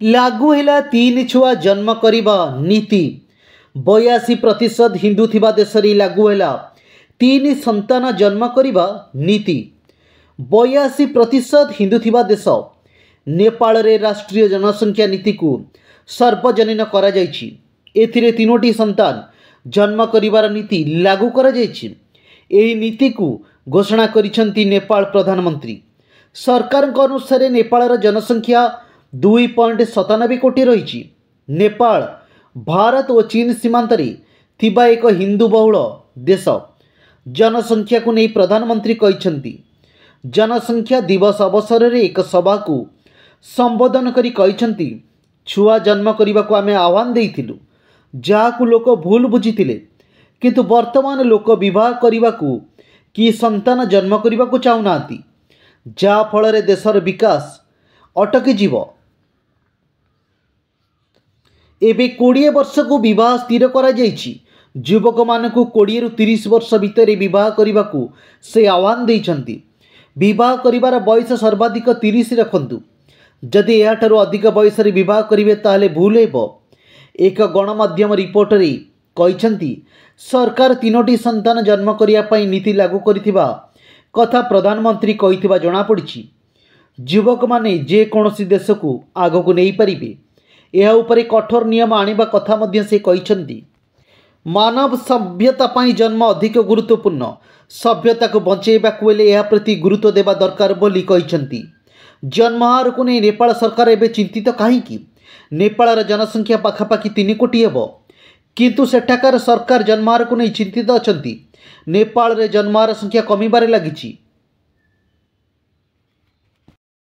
लागू है 3 छुआ जन्म करने नीति 82% हिंदू थिबा देश रे लागू है 3 संतान जन्म करने नीति 82% हिंदू थिबा देश नेपाल रे राष्ट्रीय जनसंख्या नीति को सार्वजनीन करा जायछि। एथिरे 3टी संतान जन्म करिवार नीति लागू करा जायछि। एही नीति को घोषणा करिसंती नेपाल प्रधानमंत्री। सरकार अनुसार नेपाल जनसंख्या 2.97 कोटी रही। नेपाल भारत और चीन सीमांत थिबा एक हिंदू बहुल देश। जनसंख्या को नहीं प्रधानमंत्री कहते जनसंख्या दिवस अवसर में एक सभा को संबोधन करी कहते छुआ जन्म करने को आमे आह्वान देइथिलु जहाकु लोक भूल बुझीथिले किंतु वर्तमान लोक विवाह करने को कि संतान जन्म करने को चाहूनांती जा फल देशर विकास अटकी जीव। एबे 20 वर्ष को विवाह स्थिर करा जायछि। युवक मानकु 20 रु 30 वर्ष भितर विवाह करने को से आह्वान देइछंती। विवाह करिवार बयस सर्वाधिक 30 रखंतु। जदि याठारु अधिक बयस रे विवाह करिवे ताले भूल हेबो। एक गणमाध्यम रिपोर्ट रे कहिछंती सरकार 3टी संतान जन्म करिया पई नीति लागू करिथिबा कथा प्रधानमंत्री कहिथिबा जणा पड़िछि। युवक माने जे कोनोसी देश को आगो को नहीं पारिबे यह उपरे कठोर नियम आनिबा कथा मध्य से कहिछंती। मानव सभ्यता पाई जन्म अधिक गुरुत्वपूर्ण। सभ्यता को बंचेबा बेले यह प्रति गुरुत्व देवा दरकार बोली कहिछंती। जन्महार को नहीं नेपाल सरकार एबे चिंतित कहीं नेपाल जनसंख्या पाखापाखि 3 कोटी हेबो किंतु सेठाकार सरकार जन्महार को नहीं चिंतित अछंती। नेपाल रे जन्महार संख्या कमिबारे लागिछि।